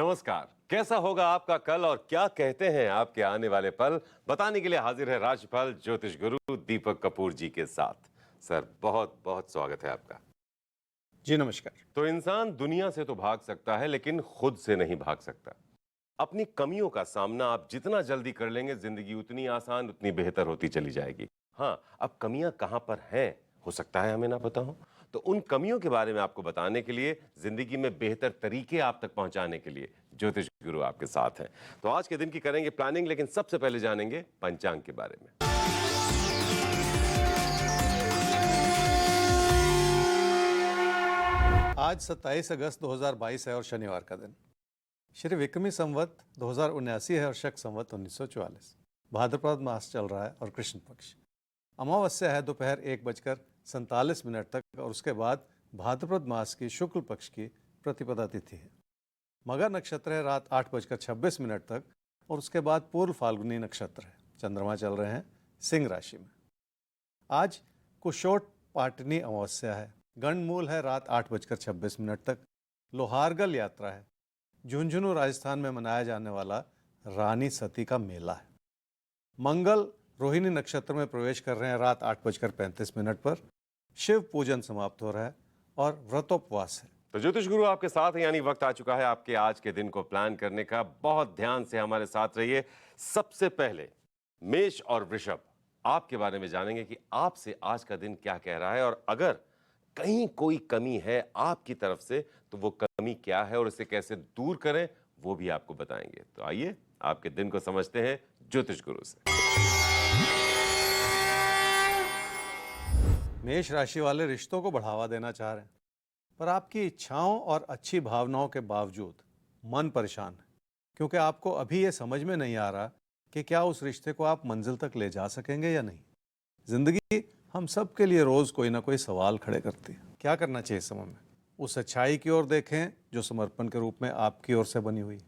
नमस्कार। कैसा होगा आपका कल और क्या कहते हैं आपके आने वाले पल, बताने के लिए हाजिर है राशिफल ज्योतिष गुरु दीपक कपूर जी के साथ। सर, बहुत बहुत स्वागत है आपका। जी नमस्कार। तो इंसान दुनिया से तो भाग सकता है लेकिन खुद से नहीं भाग सकता। अपनी कमियों का सामना आप जितना जल्दी कर लेंगे, जिंदगी उतनी आसान, उतनी बेहतर होती चली जाएगी। हाँ, अब कमियां कहां पर हैं, हो सकता है हमें ना पता हो। तो उन कमियों के बारे में आपको बताने के लिए, जिंदगी में बेहतर तरीके आप तक पहुंचाने के लिए ज्योतिष गुरु आपके साथ हैं। तो आज के दिन की करेंगे प्लानिंग, लेकिन सबसे पहले जानेंगे पंचांग के बारे में। आज 27 अगस्त 2022 है और शनिवार का दिन। श्री विक्रमी संवत 2079 है और शक संवत 1944। भाद्रपद मास चल रहा है और कृष्ण पक्ष। अमावस्या है दोपहर 1:47 तक और उसके बाद भाद्रपद मास की शुक्ल पक्ष की प्रतिपदा तिथि है। मगर नक्षत्र है रात 8:26 तक और उसके बाद पूर्व फाल्गुनी नक्षत्र है। चंद्रमा चल रहे हैं सिंह राशि में। आज कुशोट पाटनी अमावस्या है। गंडमूल है रात 8:26 तक। लोहारगल यात्रा है। झुंझुनू राजस्थान में मनाया जाने वाला रानी सती का मेला है। मंगल रोहिणी नक्षत्र में प्रवेश कर रहे हैं रात 8:35 पर। शिव पूजन समाप्त हो रहा है और व्रतोपवास है। तो ज्योतिष गुरु आपके साथ है, यानी वक्त आ चुका है आपके आज के दिन को प्लान करने का। बहुत ध्यान से हमारे साथ रहिए। सबसे पहले मेष और वृषभ, आपके बारे में जानेंगे कि आपसे आज का दिन क्या कह रहा है, और अगर कहीं कोई कमी है आपकी तरफ से तो वो कमी क्या है और इसे कैसे दूर करें, वो भी आपको बताएंगे। तो आइए आपके दिन को समझते हैं ज्योतिष गुरु से। मेष राशि वाले रिश्तों को बढ़ावा देना चाह रहे हैं, पर आपकी इच्छाओं और अच्छी भावनाओं के बावजूद मन परेशान है, क्योंकि आपको अभी ये समझ में नहीं आ रहा कि क्या उस रिश्ते को आप मंजिल तक ले जा सकेंगे या नहीं। जिंदगी हम सब के लिए रोज कोई ना कोई सवाल खड़े करती है। क्या करना चाहिए इस समय में? उस सच्चाई की ओर देखें जो समर्पण के रूप में आपकी ओर से बनी हुई है,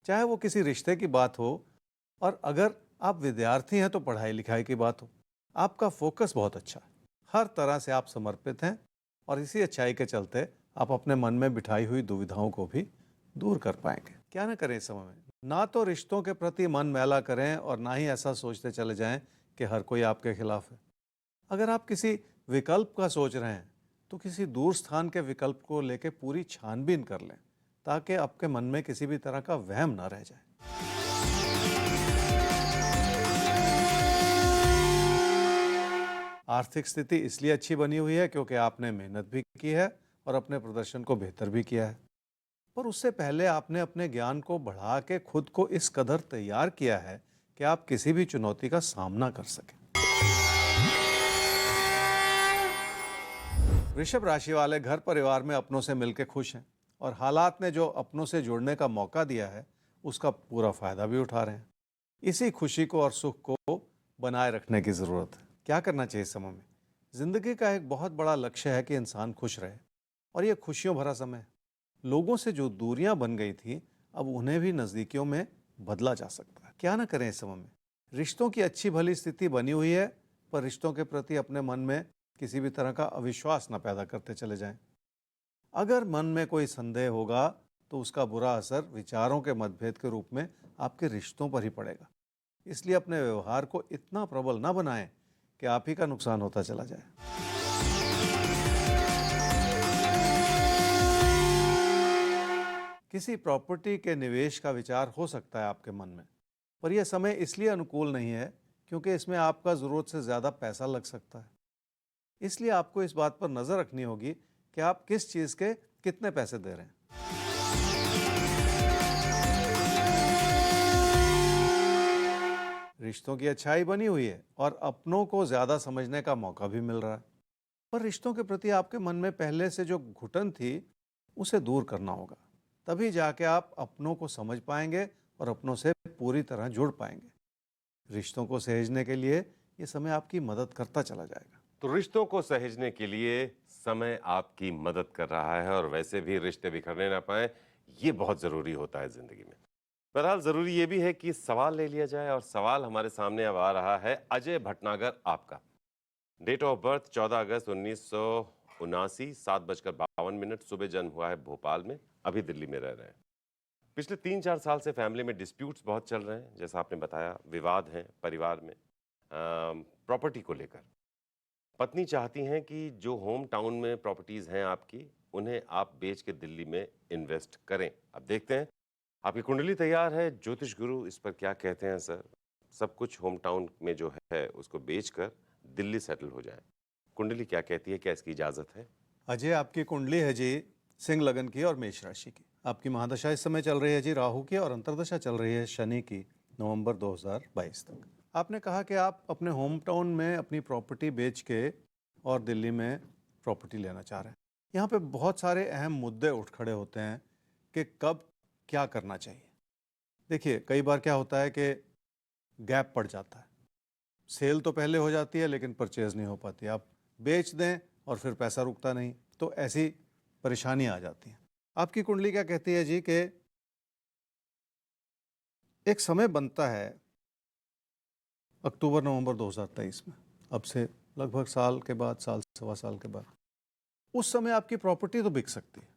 चाहे वो किसी रिश्ते की बात हो, और अगर आप विद्यार्थी हैं तो पढ़ाई लिखाई की बात हो। आपका फोकस बहुत अच्छा है, हर तरह से आप समर्पित हैं और इसी अच्छाई के चलते आप अपने मन में बिठाई हुई दुविधाओं को भी दूर कर पाएंगे। क्या ना करें इस समय में? ना तो रिश्तों के प्रति मन मैला करें और ना ही ऐसा सोचते चले जाएं कि हर कोई आपके खिलाफ है। अगर आप किसी विकल्प का सोच रहे हैं तो किसी दूर स्थान के विकल्प को लेकर पूरी छानबीन कर लें, ताकि आपके मन में किसी भी तरह का वहम ना रह जाए। आर्थिक स्थिति इसलिए अच्छी बनी हुई है क्योंकि आपने मेहनत भी की है और अपने प्रदर्शन को बेहतर भी किया है, पर उससे पहले आपने अपने ज्ञान को बढ़ा के खुद को इस कदर तैयार किया है कि आप किसी भी चुनौती का सामना कर सकें। वृषभ राशि वाले घर परिवार में अपनों से मिलकर खुश हैं और हालात ने जो अपनों से जुड़ने का मौका दिया है उसका पूरा फायदा भी उठा रहे हैं। इसी खुशी को और सुख को बनाए रखने की जरूरत है। क्या करना चाहिए इस समय में? जिंदगी का एक बहुत बड़ा लक्ष्य है कि इंसान खुश रहे, और यह खुशियों भरा समय है। लोगों से जो दूरियां बन गई थी अब उन्हें भी नजदीकियों में बदला जा सकता है। क्या ना करें इस समय में? रिश्तों की अच्छी भली स्थिति बनी हुई है, पर रिश्तों के प्रति अपने मन में किसी भी तरह का अविश्वास न पैदा करते चले जाएं। अगर मन में कोई संदेह होगा तो उसका बुरा असर विचारों के मतभेद के रूप में आपके रिश्तों पर ही पड़ेगा। इसलिए अपने व्यवहार को इतना प्रबल न बनाएं कि आप ही का नुकसान होता चला जाए। किसी प्रॉपर्टी के निवेश का विचार हो सकता है आपके मन में, पर यह समय इसलिए अनुकूल नहीं है क्योंकि इसमें आपका जरूरत से ज्यादा पैसा लग सकता है। इसलिए आपको इस बात पर नजर रखनी होगी कि आप किस चीज के कितने पैसे दे रहे हैं। रिश्तों की अच्छाई बनी हुई है और अपनों को ज्यादा समझने का मौका भी मिल रहा है, पर रिश्तों के प्रति आपके मन में पहले से जो घुटन थी उसे दूर करना होगा। तभी जाके आप अपनों को समझ पाएंगे और अपनों से पूरी तरह जुड़ पाएंगे। रिश्तों को सहेजने के लिए ये समय आपकी मदद करता चला जाएगा। तो रिश्तों को सहेजने के लिए समय आपकी मदद कर रहा है, और वैसे भी रिश्ते बिखरने ना पाए, ये बहुत जरूरी होता है जिंदगी में। बहरहाल जरूरी ये भी है कि सवाल ले लिया जाए, और सवाल हमारे सामने अब आ रहा है अजय भटनागर आपका। डेट ऑफ बर्थ 14 अगस्त 1979, 7:52 सुबह जन्म हुआ है भोपाल में, अभी दिल्ली में रह रहे हैं। पिछले 3-4 साल से फैमिली में डिस्प्यूट्स बहुत चल रहे हैं, जैसा आपने बताया, विवाद हैं परिवार में प्रॉपर्टी को लेकर। पत्नी चाहती हैं कि जो होम टाउन में प्रॉपर्टीज हैं आपकी, उन्हें आप बेच के दिल्ली में इन्वेस्ट करें। अब देखते हैं, आपकी कुंडली तैयार है, ज्योतिष गुरु इस पर क्या कहते हैं सर। सब कुछ होम टाउन में जो है उसको बेचकर दिल्ली सेटल हो जाए। कुंडली क्या कहती है, क्या इसकी इजाजत है? अजय, आपकी कुंडली है जी सिंह लगन की और मेष राशि की। आपकी महादशा इस समय चल रही है जी राहु की, और अंतर्दशा चल रही है शनि की नवंबर 2022 तक। आपने कहा कि आप अपने होम टाउन में अपनी प्रॉपर्टी बेच के और दिल्ली में प्रॉपर्टी लेना चाह रहे हैं। यहाँ पे बहुत सारे अहम मुद्दे उठ खड़े होते हैं कि कब क्या करना चाहिए। देखिए, कई बार क्या होता है कि गैप पड़ जाता है, सेल तो पहले हो जाती है लेकिन परचेज नहीं हो पाती। आप बेच दें और फिर पैसा रुकता नहीं, तो ऐसी परेशानी आ जाती है। आपकी कुंडली क्या कहती है जी कि एक समय बनता है अक्टूबर नवंबर 2023 में, अब से लगभग साल के बाद, साल सवा साल के बाद, उस समय आपकी प्रॉपर्टी तो बिक सकती है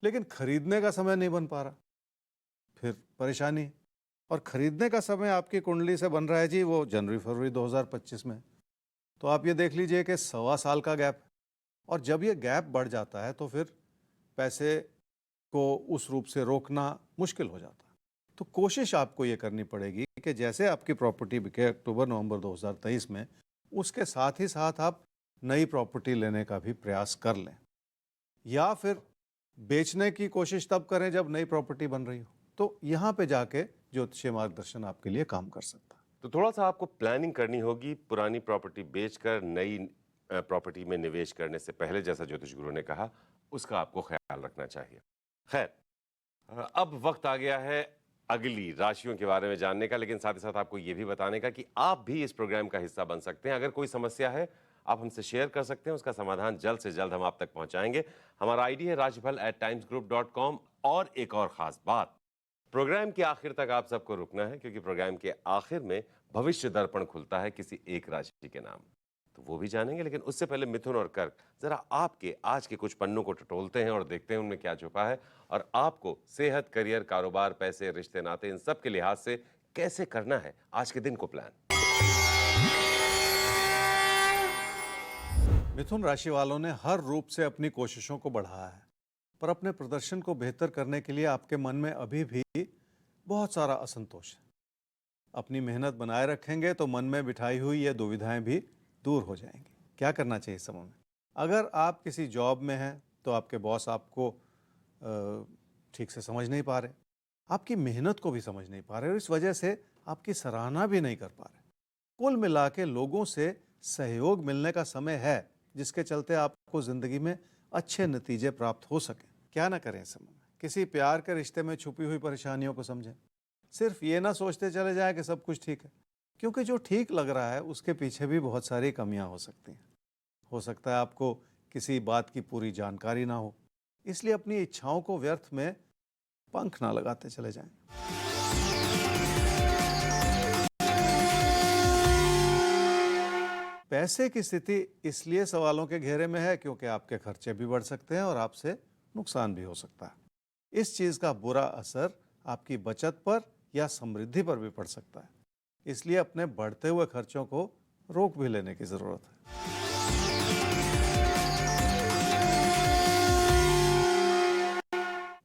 लेकिन खरीदने का समय नहीं बन पा रहा, फिर परेशानी। और खरीदने का समय आपकी कुंडली से बन रहा है जी वो जनवरी फरवरी 2025 में। तो आप ये देख लीजिए कि सवा साल का गैप है, और जब ये गैप बढ़ जाता है तो फिर पैसे को उस रूप से रोकना मुश्किल हो जाता है। तो कोशिश आपको ये करनी पड़ेगी कि जैसे आपकी प्रॉपर्टी बिके अक्टूबर नवंबर 2023 में, उसके साथ ही साथ आप नई प्रॉपर्टी लेने का भी प्रयास कर लें, या फिर बेचने की कोशिश तब करें जब नई प्रॉपर्टी बन रही हो। तो यहाँ पे जाके ज्योतिषीय मार्गदर्शन आपके लिए काम कर सकता है। तो थोड़ा सा आपको प्लानिंग करनी होगी, पुरानी प्रॉपर्टी बेचकर नई प्रॉपर्टी में निवेश करने से पहले, जैसा ज्योतिष गुरु ने कहा, उसका आपको ख्याल रखना चाहिए। खैर, अब वक्त आ गया है अगली राशियों के बारे में जानने का, लेकिन साथ ही साथ आपको यह भी बताने का कि आप भी इस प्रोग्राम का हिस्सा बन सकते हैं। अगर कोई समस्या है, आप हमसे शेयर कर सकते हैं, उसका समाधान जल्द से जल्द हम आप तक पहुंचाएंगे। हमारा आईडी है rajfal@timesgroup.com। और एक और खास बात, प्रोग्राम के आखिर तक आप सबको रुकना है, क्योंकि प्रोग्राम के आखिर में भविष्य दर्पण खुलता है किसी एक राशि के नाम, तो वो भी जानेंगे। लेकिन उससे पहले मिथुन और कर्क, जरा आपके आज के कुछ पन्नों को टटोलते हैं और देखते हैं उनमें क्या छुपा है, और आपको सेहत, करियर, कारोबार, पैसे, रिश्ते, नाते, इन सब के लिहाज से कैसे करना है आज के दिन को प्लान। मिथुन राशि वालों ने हर रूप से अपनी कोशिशों को बढ़ाया है, पर अपने प्रदर्शन को बेहतर करने के लिए आपके मन में अभी भी बहुत सारा असंतोष है। अपनी मेहनत बनाए रखेंगे तो मन में बिठाई हुई ये दुविधाएं भी दूर हो जाएंगी। क्या करना चाहिए इस समय में? अगर आप किसी जॉब में हैं तो आपके बॉस आपको ठीक से समझ नहीं पा रहे, आपकी मेहनत को भी समझ नहीं पा रहे, और इस वजह से आपकी सराहना भी नहीं कर पा रहे। कुल मिला के लोगों से सहयोग मिलने का समय है, जिसके चलते आपको जिंदगी में अच्छे नतीजे प्राप्त हो सके। क्या ना करें इस समय में? किसी प्यार के रिश्ते में छुपी हुई परेशानियों को समझें। सिर्फ ये ना सोचते चले जाए कि सब कुछ ठीक है, क्योंकि जो ठीक लग रहा है उसके पीछे भी बहुत सारी कमियां हो सकती हैं। हो सकता है आपको किसी बात की पूरी जानकारी ना हो, इसलिए अपनी इच्छाओं को व्यर्थ में पंख ना लगाते चले जाएं। पैसे की स्थिति इसलिए सवालों के घेरे में है क्योंकि आपके खर्चे भी बढ़ सकते हैं और आपसे नुकसान भी हो सकता है। इस चीज़ का बुरा असर आपकी बचत पर या समृद्धि पर भी पड़ सकता है, इसलिए अपने बढ़ते हुए खर्चों को रोक भी लेने की ज़रूरत है।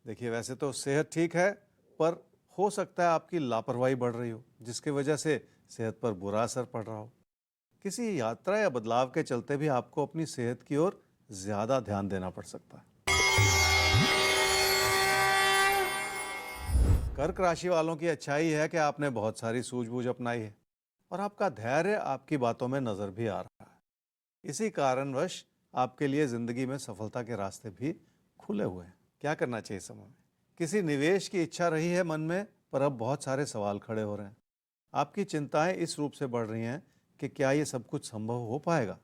देखिए, वैसे तो सेहत ठीक है, पर हो सकता है आपकी लापरवाही बढ़ रही हो, जिसकी वजह से सेहत पर बुरा असर पड़ रहा हो। किसी यात्रा या बदलाव के चलते भी आपको अपनी सेहत की ओर ज्यादा ध्यान देना पड़ सकता है। कर्क राशि वालों की अच्छाई है कि आपने बहुत सारी सूझबूझ अपनाई है और आपका धैर्य आपकी बातों में नजर भी आ रहा है। इसी कारणवश आपके लिए जिंदगी में सफलता के रास्ते भी खुले हुए हैं। क्या करना चाहिए समय में? किसी निवेश की इच्छा रही है मन में, पर अब बहुत सारे सवाल खड़े हो रहे हैं। आपकी चिंताएं इस रूप से बढ़ रही हैं कि क्या ये सब कुछ संभव हो पाएगा?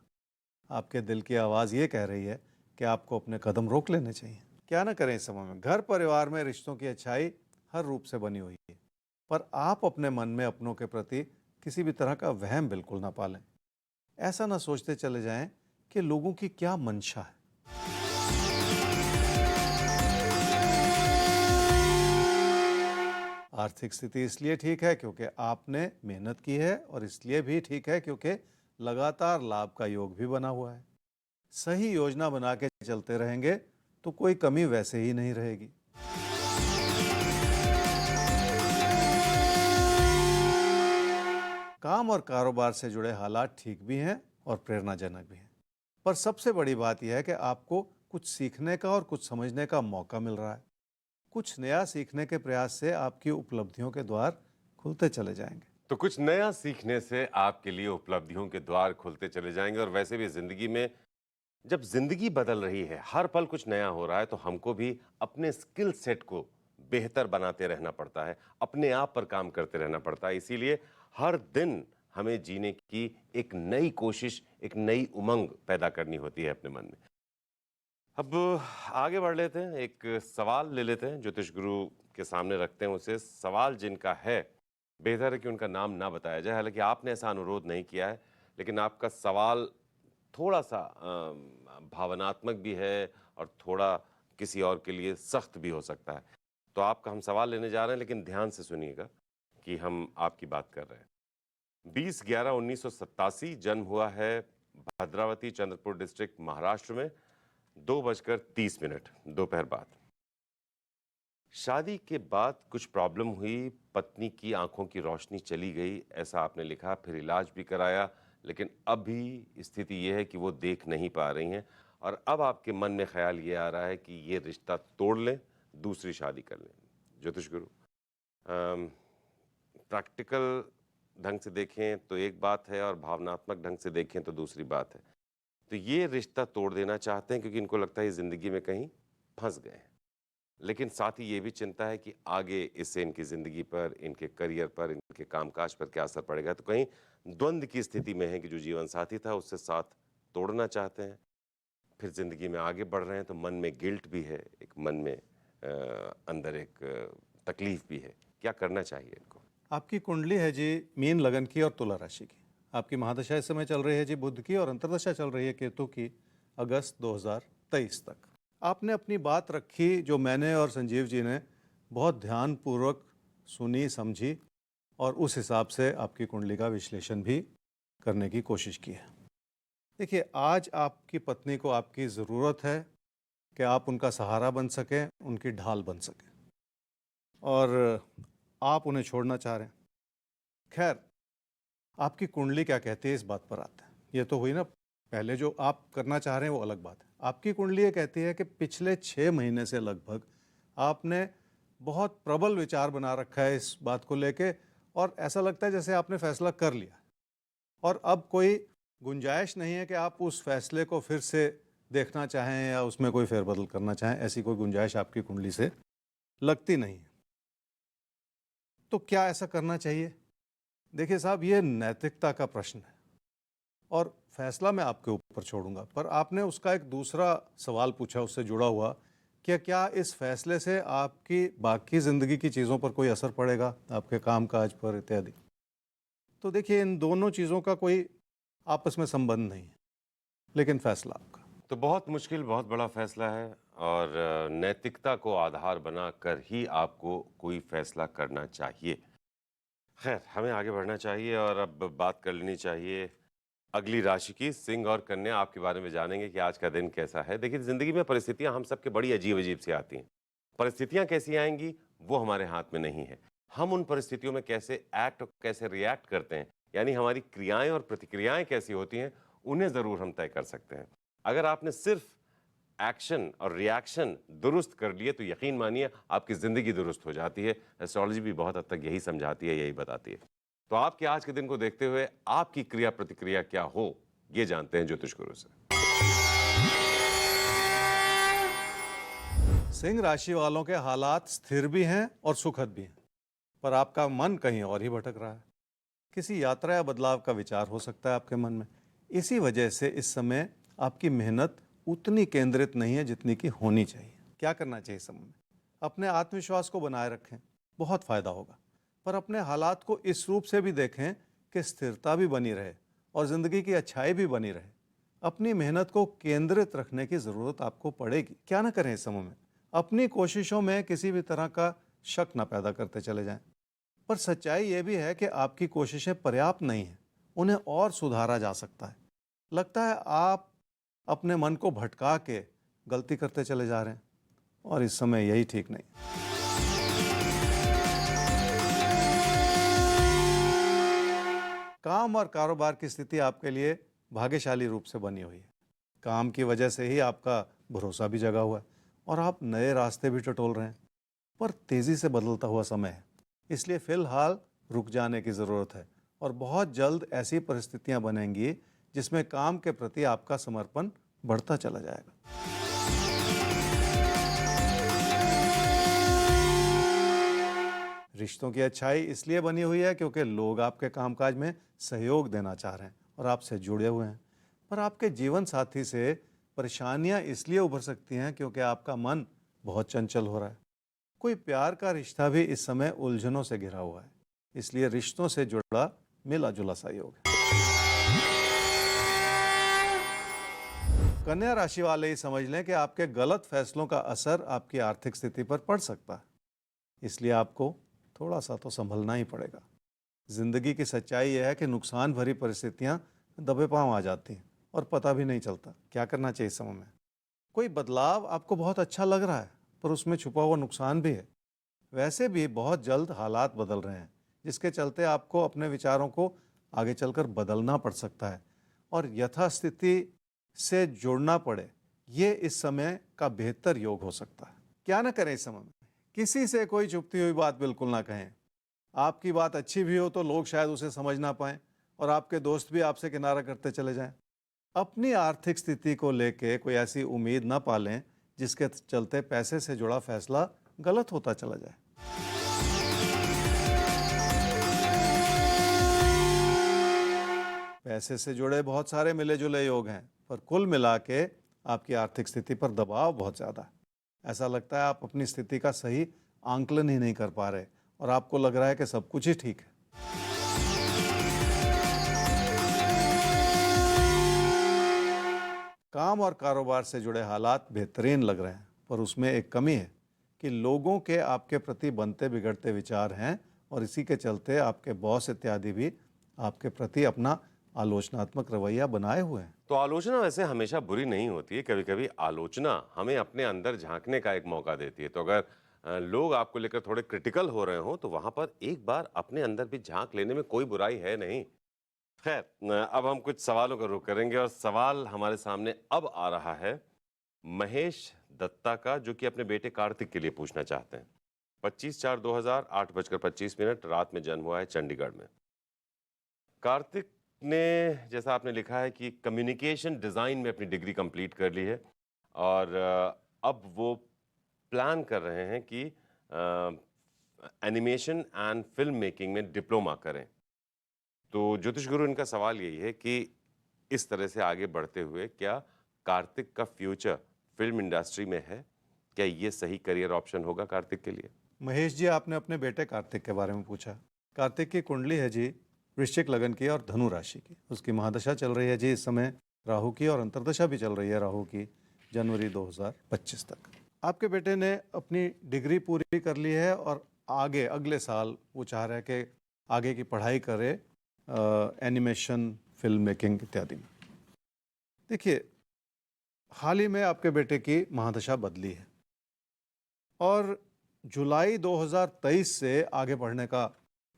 आपके दिल की आवाज़ ये कह रही है कि आपको अपने कदम रोक लेने चाहिए। क्या ना करें इस समय में? घर परिवार में रिश्तों की अच्छाई हर रूप से बनी हुई है, पर आप अपने मन में अपनों के प्रति किसी भी तरह का वहम बिल्कुल ना पालें। ऐसा ना सोचते चले जाएं कि लोगों की क्या मंशा है। आर्थिक स्थिति इसलिए ठीक है क्योंकि आपने मेहनत की है, और इसलिए भी ठीक है क्योंकि लगातार लाभ का योग भी बना हुआ है। सही योजना बना के चलते रहेंगे तो कोई कमी वैसे ही नहीं रहेगी। काम और कारोबार से जुड़े हालात ठीक भी हैं और प्रेरणाजनक भी हैं, पर सबसे बड़ी बात यह है कि आपको कुछ सीखने का और कुछ समझने का मौका मिल रहा है। कुछ नया सीखने के प्रयास से आपकी उपलब्धियों के द्वार खुलते चले जाएंगे। तो कुछ नया सीखने से आपके लिए उपलब्धियों के द्वार खुलते चले जाएंगे। और वैसे भी जिंदगी में जब जिंदगी बदल रही है, हर पल कुछ नया हो रहा है, तो हमको भी अपने स्किल सेट को बेहतर बनाते रहना पड़ता है, अपने आप पर काम करते रहना पड़ता है। इसीलिए हर दिन हमें जीने की एक नई कोशिश, एक नई उमंग पैदा करनी होती है अपने मन में। अब आगे बढ़ लेते हैं, एक सवाल ले लेते हैं, ज्योतिष गुरु के सामने रखते हैं उसे। सवाल जिनका है, बेहतर है कि उनका नाम ना बताया जाए। हालांकि आपने ऐसा अनुरोध नहीं किया है, लेकिन आपका सवाल थोड़ा सा भावनात्मक भी है और थोड़ा किसी और के लिए सख्त भी हो सकता है। तो आपका हम सवाल लेने जा रहे हैं, लेकिन ध्यान से सुनिएगा कि हम आपकी बात कर रहे हैं। 20/11/1987 जन्म हुआ है, भद्रावती, चंद्रपुर डिस्ट्रिक्ट, महाराष्ट्र में, 2:30 दोपहर बाद। शादी के बाद कुछ प्रॉब्लम हुई, पत्नी की आंखों की रोशनी चली गई, ऐसा आपने लिखा। फिर इलाज भी कराया, लेकिन अभी स्थिति यह है कि वो देख नहीं पा रही हैं। और अब आपके मन में ख्याल ये आ रहा है कि ये रिश्ता तोड़ लें, दूसरी शादी कर लें। ज्योतिष गुरु, प्रैक्टिकल ढंग से देखें तो एक बात है, और भावनात्मक ढंग से देखें तो दूसरी बात है। तो ये रिश्ता तोड़ देना चाहते हैं क्योंकि इनको लगता है ये जिंदगी में कहीं फंस गए हैं, लेकिन साथ ही ये भी चिंता है कि आगे इससे इनकी जिंदगी पर, इनके करियर पर, इनके कामकाज पर क्या असर पड़ेगा। तो कहीं द्वंद्व की स्थिति में है कि जो जीवन साथी था उससे साथ तोड़ना चाहते हैं, फिर जिंदगी में आगे बढ़ रहे हैं तो मन में गिल्ट भी है, एक मन में अंदर एक तकलीफ भी है। क्या करना चाहिए इनको? आपकी कुंडली है जी मीन लगन की और तुला राशि की। आपकी महादशा इस समय चल रही है जी बुध की, और अंतर्दशा चल रही है केतु की, अगस्त 2023 तक। आपने अपनी बात रखी, जो मैंने और संजीव जी ने बहुत ध्यानपूर्वक सुनी, समझी, और उस हिसाब से आपकी कुंडली का विश्लेषण भी करने की कोशिश की है। देखिए, आज आपकी पत्नी को आपकी ज़रूरत है कि आप उनका सहारा बन सकें, उनकी ढाल बन सकें, और आप उन्हें छोड़ना चाह रहे हैं। खैर, आपकी कुंडली क्या कहती है इस बात पर आते हैं। ये तो हुई ना, पहले जो आप करना चाह रहे हैं वो अलग बात है। आपकी कुंडली ये कहती है कि पिछले 6 महीने से लगभग आपने बहुत प्रबल विचार बना रखा है इस बात को लेके, और ऐसा लगता है जैसे आपने फैसला कर लिया, और अब कोई गुंजाइश नहीं है कि आप उस फैसले को फिर से देखना चाहें या उसमें कोई फेरबदल करना चाहें। ऐसी कोई गुंजाइश आपकी कुंडली से लगती नहीं है। तो क्या ऐसा करना चाहिए? देखिए साहब, ये नैतिकता का प्रश्न है, और फैसला मैं आपके ऊपर छोड़ूंगा, पर आपने उसका एक दूसरा सवाल पूछा उससे जुड़ा हुआ कि क्या इस फैसले से आपकी बाकी ज़िंदगी की चीज़ों पर कोई असर पड़ेगा, आपके कामकाज पर इत्यादि। तो देखिए, इन दोनों चीज़ों का कोई आपस में संबंध नहीं है, लेकिन फैसला आपका। तो बहुत मुश्किल, बहुत बड़ा फैसला है, और नैतिकता को आधार बना कर ही आपको कोई फैसला करना चाहिए। खैर, हमें आगे बढ़ना चाहिए और अब बात कर लेनी चाहिए अगली राशि की, सिंह और कन्या। आपके बारे में जानेंगे कि आज का दिन कैसा है। देखिए, जिंदगी में परिस्थितियां हम सबके बड़ी अजीब अजीब सी आती हैं। परिस्थितियां कैसी आएंगी वो हमारे हाथ में नहीं है। हम उन परिस्थितियों में कैसे एक्ट और कैसे रिएक्ट करते हैं, यानी हमारी क्रियाएं और प्रतिक्रियाएं कैसी होती हैं, उन्हें जरूर हम तय कर सकते हैं। अगर आपने सिर्फ एक्शन और रिएक्शन दुरुस्त कर लिए तो यकीन मानिए आपकी जिंदगी दुरुस्त हो जाती है। एस्ट्रोलॉजी भी बहुत हद तक यही समझाती है, यही बताती है। तो आपके आज के दिन को देखते हुए आपकी क्रिया प्रतिक्रिया क्या हो, ये जानते हैं ज्योतिष गुरु से। सिंह राशि वालों के हालात स्थिर भी हैं और सुखद भी हैं, पर आपका मन कहीं और ही भटक रहा है। किसी यात्रा या बदलाव का विचार हो सकता है आपके मन में। इसी वजह से इस समय आपकी मेहनत उतनी केंद्रित नहीं है जितनी कि होनी चाहिए। क्या करना चाहिए इस समय में? अपने आत्मविश्वास को बनाए रखें, बहुत फायदा होगा, पर अपने हालात को इस रूप से भी देखें कि स्थिरता भी बनी रहे और जिंदगी की अच्छाई भी बनी रहे। अपनी मेहनत को केंद्रित रखने की जरूरत आपको पड़ेगी। क्या ना करें इस समय में? अपनी कोशिशों में किसी भी तरह का शक न पैदा करते चले जाएं। पर सच्चाई ये भी है कि आपकी कोशिशें पर्याप्त नहीं हैं, उन्हें और सुधारा जा सकता है। लगता है आप अपने मन को भटका के गलती करते चले जा रहे हैं और इस समय यही ठीक नहीं। काम और कारोबार की स्थिति आपके लिए भाग्यशाली रूप से बनी हुई है। काम की वजह से ही आपका भरोसा भी जगा हुआ है और आप नए रास्ते भी टटोल रहे हैं। पर तेजी से बदलता हुआ समय है, इसलिए फिलहाल रुक जाने की ज़रूरत है और बहुत जल्द ऐसी परिस्थितियां बनेंगी जिसमें काम के प्रति आपका समर्पण बढ़ता चला जाएगा। रिश्तों की अच्छाई इसलिए बनी हुई है क्योंकि लोग आपके कामकाज में सहयोग देना चाह रहे हैं और आपसे जुड़े हुए हैं। पर आपके जीवन साथी से परेशानियां इसलिए उभर सकती हैं क्योंकि आपका मन बहुत चंचल हो रहा है। कोई प्यार का रिश्ता भी इस समय उलझनों से घिरा हुआ है, इसलिए रिश्तों से जुड़ा मिला जुला सा योग है। कन्या राशि वाले ही समझ लें कि आपके गलत फैसलों का असर आपकी आर्थिक स्थिति पर पड़ सकता है, इसलिए आपको थोड़ा सा तो संभलना ही पड़ेगा। जिंदगी की सच्चाई यह है कि नुकसान भरी परिस्थितियां दबे पांव आ जाती हैं और पता भी नहीं चलता क्या करना चाहिए इस समय में। कोई बदलाव आपको बहुत अच्छा लग रहा है पर उसमें छुपा हुआ नुकसान भी है। वैसे भी बहुत जल्द हालात बदल रहे हैं जिसके चलते आपको अपने विचारों को आगे चलकर बदलना पड़ सकता है और यथास्थिति से जुड़ना पड़े, ये इस समय का बेहतर योग हो सकता है। क्या ना करें इस समय में? किसी से कोई चुपती हुई बात बिल्कुल ना कहें। आपकी बात अच्छी भी हो तो लोग शायद उसे समझ ना पाएं और आपके दोस्त भी आपसे किनारा करते चले जाएं। अपनी आर्थिक स्थिति को लेके कोई ऐसी उम्मीद ना पालें जिसके चलते पैसे से जुड़ा फैसला गलत होता चला जाए। पैसे से जुड़े बहुत सारे मिले जुले योग हैं, पर कुल मिला के आपकी आर्थिक स्थिति पर दबाव बहुत ज़्यादा है। ऐसा लगता है आप अपनी स्थिति का सही आंकलन ही नहीं कर पा रहे और आपको लग रहा है कि सब कुछ ही ठीक है। काम और कारोबार से जुड़े हालात बेहतरीन लग रहे हैं, पर उसमें एक कमी है कि लोगों के आपके प्रति बनते बिगड़ते विचार हैं और इसी के चलते आपके बॉस इत्यादि भी आपके प्रति अपना आलोचनात्मक रवैया बनाए हुए हैं। तो आलोचना वैसे हमेशा बुरी नहीं होती है। कभी कभी आलोचना हमें अपने अंदर झांकने का एक मौका देती है। तो अगर लोग आपको लेकर थोड़े क्रिटिकल हो रहे हो तो वहां पर एक बार अपने अंदर भी झांक लेने में कोई बुराई है नहीं। खैर, अब हम कुछ सवालों का रुख करेंगे और सवाल हमारे सामने अब आ रहा है महेश दत्ता का, जो कि अपने बेटे कार्तिक के लिए पूछना चाहते हैं। 25/4/2000 8:25 रात में जन्म हुआ है चंडीगढ़ में। कार्तिक ने, जैसा आपने लिखा है, कि कम्युनिकेशन डिज़ाइन में अपनी डिग्री कंप्लीट कर ली है और अब वो प्लान कर रहे हैं कि एनिमेशन एंड फिल्म मेकिंग में डिप्लोमा करें। तो ज्योतिष गुरु, इनका सवाल यही है कि इस तरह से आगे बढ़ते हुए क्या कार्तिक का फ्यूचर फिल्म इंडस्ट्री में है? क्या ये सही करियर ऑप्शन होगा कार्तिक के लिए? महेश जी, आपने अपने बेटे कार्तिक के बारे में पूछा। कार्तिक की कुंडली है जी वृश्चिक लगन की और धनु राशि की। उसकी महादशा चल रही है जी इस समय राहु की, और अंतर्दशा भी चल रही है राहु की जनवरी 2025 तक। आपके बेटे ने अपनी डिग्री पूरी कर ली है और आगे अगले साल वो चाह रहे हैं कि आगे की पढ़ाई करे एनिमेशन, फिल्म मेकिंग इत्यादि में। देखिए, हाल ही में आपके बेटे की महादशा बदली है और जुलाई 2023 से आगे बढ़ने का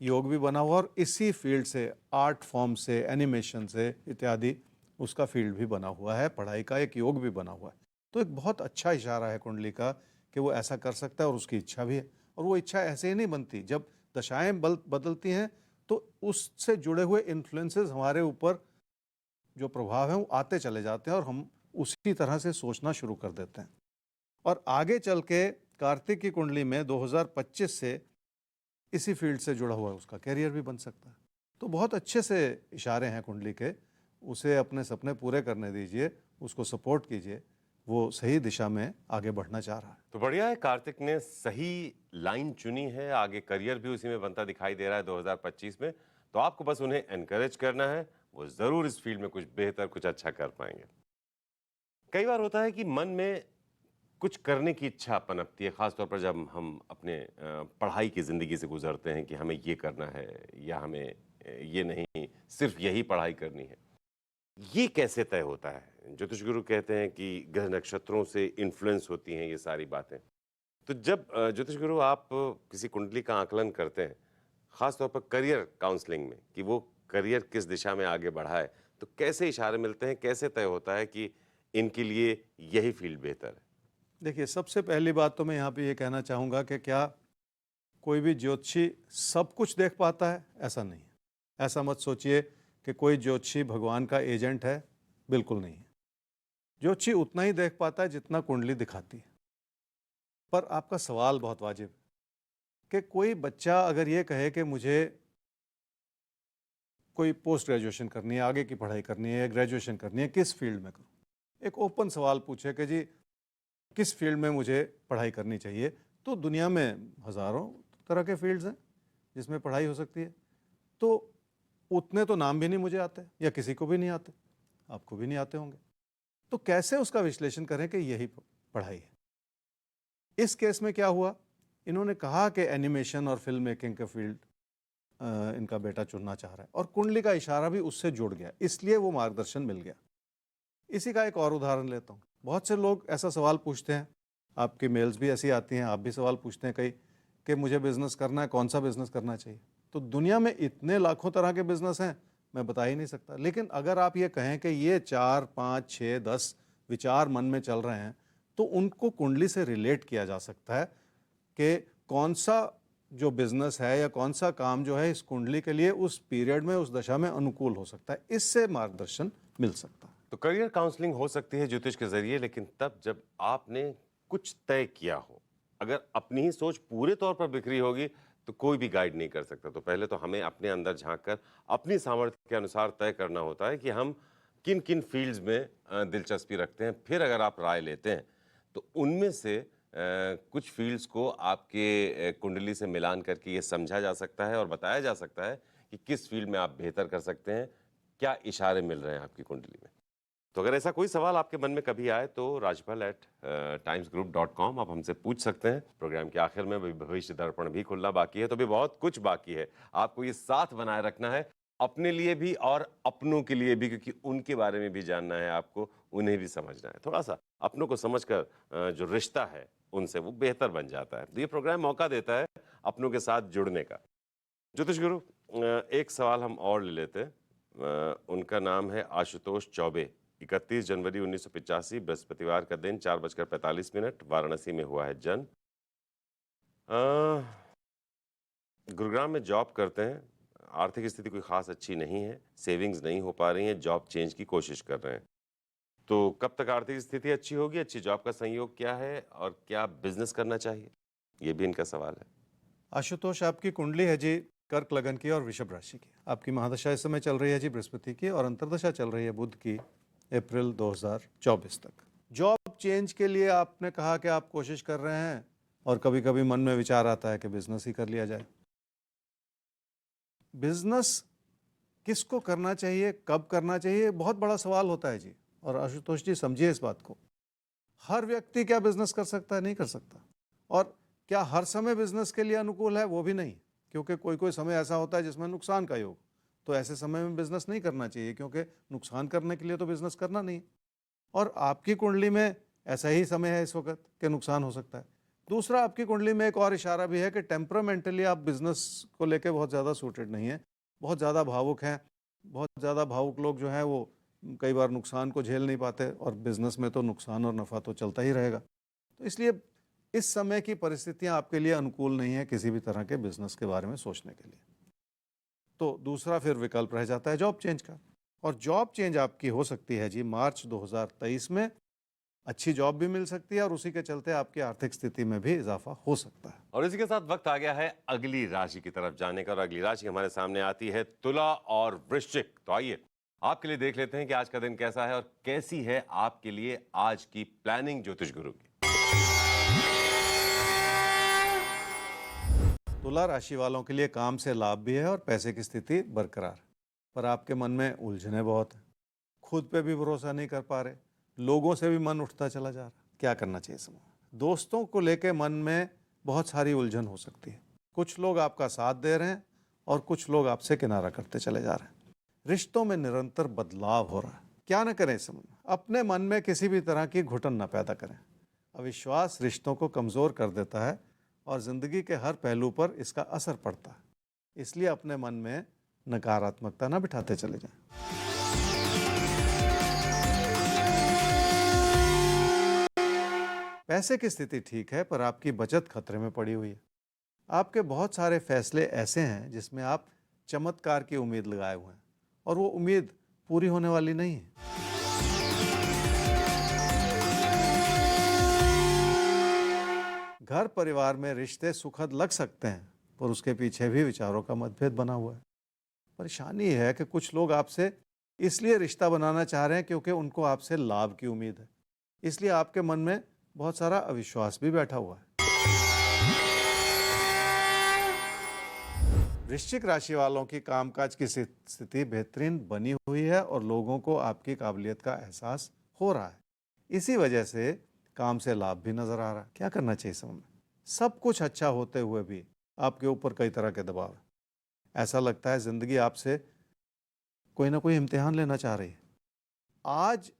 योग भी बना हुआ और इसी फील्ड से, आर्ट फॉर्म से, एनिमेशन से इत्यादि उसका फील्ड भी बना हुआ है, पढ़ाई का एक योग भी बना हुआ है। तो एक बहुत अच्छा इशारा है कुंडली का कि वो ऐसा कर सकता है और उसकी इच्छा भी है। और वो इच्छा ऐसे ही नहीं बनती, जब दशाएं बदलती हैं तो उससे जुड़े हुए इन्फ्लुएंसेस हमारे ऊपर जो प्रभाव है वो आते चले जाते हैं और हम उसी तरह से सोचना शुरू कर देते हैं। और आगे चल के कार्तिक की कुंडली में 2025 से इसी फील्ड से जुड़ा हुआ उसका कैरियर भी बन सकता है। तो बहुत अच्छे से इशारे हैं कुंडली के। उसे अपने सपने पूरे करने दीजिए, उसको सपोर्ट कीजिए, वो सही दिशा में आगे बढ़ना चाह रहा है। तो बढ़िया है, कार्तिक ने सही लाइन चुनी है, आगे करियर भी उसी में बनता दिखाई दे रहा है 2025 में। तो आपको बस उन्हें एनकरेज करना है, वो जरूर इस फील्ड में कुछ बेहतर, कुछ अच्छा कर पाएंगे। कई बार होता है कि मन में कुछ करने की इच्छा पनपती है, ख़ास तौर पर जब हम अपने पढ़ाई की ज़िंदगी से गुज़रते हैं कि हमें ये करना है या हमें ये नहीं, सिर्फ़ यही पढ़ाई करनी है। ये कैसे तय होता है? ज्योतिष गुरु कहते हैं कि ग्रह नक्षत्रों से इन्फ्लुएंस होती हैं ये सारी बातें। तो जब ज्योतिष गुरु आप किसी कुंडली का आकलन करते हैं, ख़ास तौर पर करियर काउंसलिंग में कि वो करियर किस दिशा में आगे बढ़ाए, तो कैसे इशारे मिलते हैं, कैसे तय होता है कि इनके लिए यही फ़ील्ड बेहतर है? देखिए, सबसे पहली बात तो मैं यहाँ पे ये कहना चाहूँगा कि क्या कोई भी ज्योतिषी सब कुछ देख पाता है? ऐसा नहीं है। ऐसा मत सोचिए कि कोई ज्योतिषी भगवान का एजेंट है, बिल्कुल नहीं है। ज्योतिषी उतना ही देख पाता है जितना कुंडली दिखाती है। पर आपका सवाल बहुत वाजिब है कि कोई बच्चा अगर ये कहे कि मुझे कोई पोस्ट ग्रेजुएशन करनी है, आगे की पढ़ाई करनी है या ग्रेजुएशन करनी है, किस फील्ड में करूँ? एक ओपन सवाल पूछे कि जी किस फील्ड में मुझे पढ़ाई करनी चाहिए, तो दुनिया में हज़ारों तरह के फील्ड्स हैं जिसमें पढ़ाई हो सकती है। तो उतने तो नाम भी नहीं मुझे आते या किसी को भी नहीं आते, आपको भी नहीं आते होंगे। तो कैसे उसका विश्लेषण करें कि यही पढ़ाई है? इस केस में क्या हुआ, इन्होंने कहा कि एनिमेशन और फिल्म मेकिंग का फील्ड इनका बेटा चुनना चाह रहा है और कुंडली का इशारा भी उससे जुड़ गया, इसलिए वो मार्गदर्शन मिल गया। इसी का एक और उदाहरण लेता हूँ। बहुत से लोग ऐसा सवाल पूछते हैं, आपकी मेल्स भी ऐसी आती हैं, आप भी सवाल पूछते हैं कई कि मुझे बिज़नेस करना है, कौन सा बिज़नेस करना चाहिए? तो दुनिया में इतने लाखों तरह के बिज़नेस हैं, मैं बता ही नहीं सकता। लेकिन अगर आप ये कहें कि ये 4, 5, 6, 10 विचार मन में चल रहे हैं, तो उनको कुंडली से रिलेट किया जा सकता है कि कौन सा जो बिज़नेस है या कौन सा काम जो है इस कुंडली के लिए उस पीरियड में, उस दशा में अनुकूल हो सकता है। इससे मार्गदर्शन मिल सकता है। तो करियर काउंसलिंग हो सकती है ज्योतिष के ज़रिए, लेकिन तब जब आपने कुछ तय किया हो। अगर अपनी ही सोच पूरे तौर पर बिखरी होगी, तो कोई भी गाइड नहीं कर सकता। तो पहले तो हमें अपने अंदर झाँक कर अपनी सामर्थ्य के अनुसार तय करना होता है कि हम किन-किन फ़ील्ड्स में दिलचस्पी रखते हैं। फिर अगर आप राय लेते हैं, तो उनमें से कुछ फ़ील्ड्स को आपके कुंडली से मिलान करके ये समझा जा सकता है और बताया जा सकता है कि किस फ़ील्ड में आप बेहतर कर सकते हैं, क्या इशारे मिल रहे हैं आपकी कुंडली में। तो अगर ऐसा कोई सवाल आपके मन में कभी आए तो rajpal@timesgroup.com आप हमसे पूछ सकते हैं। प्रोग्राम के आखिर में भविष्य दर्पण भी खुलना बाकी है, तो भी बहुत कुछ बाकी है। आपको ये साथ बनाए रखना है, अपने लिए भी और अपनों के लिए भी, क्योंकि उनके बारे में भी जानना है आपको, उन्हें भी समझना है। थोड़ा-सा अपनों को समझकर जो रिश्ता है उनसे, वो बेहतर बन जाता है। तो ये प्रोग्राम मौका देता है अपनों के साथ जुड़ने का। ज्योतिष गुरु, एक सवाल हम और ले लेते हैं। उनका नाम है आशुतोष चौबे। 31 जनवरी 1985 बृहस्पतिवार का दिन, 4:45, वाराणसी में हुआ है जन्म। अ, गुरुग्राम में जॉब करते हैं। आर्थिक स्थिति कोई खास अच्छी नहीं है, सेविंग्स नहीं हो पा रही हैं, जॉब चेंज की कोशिश कर रहे हैं। तो कब तक आर्थिक स्थिति अच्छी होगी, अच्छी जॉब का संयोग क्या है और क्या बिजनेस करना चाहिए? ये भी इनका सवाल है। आशुतोष, आपकी कुंडली है जी कर्क लगन की और वृषभ राशि की। आपकी महादशा इस समय चल रही है जी बृहस्पति की और अंतर्दशा चल रही है बुध की अप्रैल 2024 तक। जॉब चेंज के लिए आपने कहा कि आप कोशिश कर रहे हैं और कभी कभी मन में विचार आता है कि बिजनेस ही कर लिया जाए। बिजनेस किसको करना चाहिए, कब करना चाहिए, बहुत बड़ा सवाल होता है जी। और आशुतोष जी, समझिए इस बात को, हर व्यक्ति क्या बिजनेस कर सकता है? नहीं कर सकता। और क्या हर समय बिजनेस के लिए अनुकूल है? वो भी नहीं, क्योंकि कोई कोई समय ऐसा होता है जिसमें नुकसान का योग। तो ऐसे समय में बिजनेस नहीं करना चाहिए, क्योंकि नुकसान करने के लिए तो बिजनेस करना नहीं। और आपकी कुंडली में ऐसा ही समय है इस वक्त कि नुकसान हो सकता है। दूसरा, आपकी कुंडली में एक और इशारा भी है कि टेम्परामेंटली आप बिजनेस को लेकर बहुत ज़्यादा सूटेड नहीं है, बहुत ज़्यादा भावुक हैं। बहुत ज़्यादा भावुक लोग जो हैं वो कई बार नुकसान को झेल नहीं पाते, और बिजनेस में तो नुकसान और नफ़ा तो चलता ही रहेगा। तो इसलिए इस समय की परिस्थितियां आपके लिए अनुकूल नहीं है किसी भी तरह के बिजनेस के बारे में सोचने के लिए। तो दूसरा फिर विकल्प रह जाता है जॉब चेंज का। और जॉब चेंज आपकी हो सकती है जी मार्च 2023 में। अच्छी जॉब भी मिल सकती है और उसी के चलते आपकी आर्थिक स्थिति में भी इजाफा हो सकता है। और इसी के साथ वक्त आ गया है अगली राशि की तरफ जाने का, और अगली राशि हमारे सामने आती है तुला और वृश्चिक। तो आइए आपके लिए देख लेते हैं कि आज का दिन कैसा है और कैसी है आपके लिए आज की प्लानिंग ज्योतिष गुरु की। तुला राशि वालों के लिए काम से लाभ भी है और पैसे की स्थिति बरकरार है, पर आपके मन में उलझने बहुत है। खुद पे भी भरोसा नहीं कर पा रहे, लोगों से भी मन उठता चला जा रहा है। क्या करना चाहिए इस समय? दोस्तों को लेके मन में बहुत सारी उलझन हो सकती है। कुछ लोग आपका साथ दे रहे हैं और कुछ लोग आपसे किनारा करते चले जा रहे हैं। रिश्तों में निरंतर बदलाव हो रहा है। क्या न करें इस समय? अपने मन में किसी भी तरह की घुटन न पैदा करें। अविश्वास रिश्तों को कमज़ोर कर देता है और ज़िंदगी के हर पहलू पर इसका असर पड़ता है। इसलिए अपने मन में नकारात्मकता न बिठाते चले जाएं। पैसे की स्थिति ठीक है, पर आपकी बचत खतरे में पड़ी हुई है। आपके बहुत सारे फैसले ऐसे हैं जिसमें आप चमत्कार की उम्मीद लगाए हुए हैं और वो उम्मीद पूरी होने वाली नहीं है। घर परिवार में रिश्ते सुखद लग सकते हैं, पर उसके पीछे भी विचारों का मतभेद बना हुआ है। परेशानी यह है कि कुछ लोग आपसे इसलिए रिश्ता बनाना चाह रहे हैं क्योंकि उनको आपसे लाभ की उम्मीद है। इसलिए आपके मन में बहुत सारा अविश्वास भी बैठा हुआ है। वृश्चिक राशि वालों की कामकाज की स्थिति बेहतरीन बनी हुई है और लोगों को आपकी काबिलियत का एहसास हो रहा है। इसी वजह से काम से लाभ भी नजर आ रहा है। क्या करना चाहिए समय में? सब कुछ अच्छा होते हुए भी आपके ऊपर कई तरह के दबाव है। ऐसा लगता है जिंदगी आपसे कोई ना कोई इम्तिहान लेना चाह रही है। आज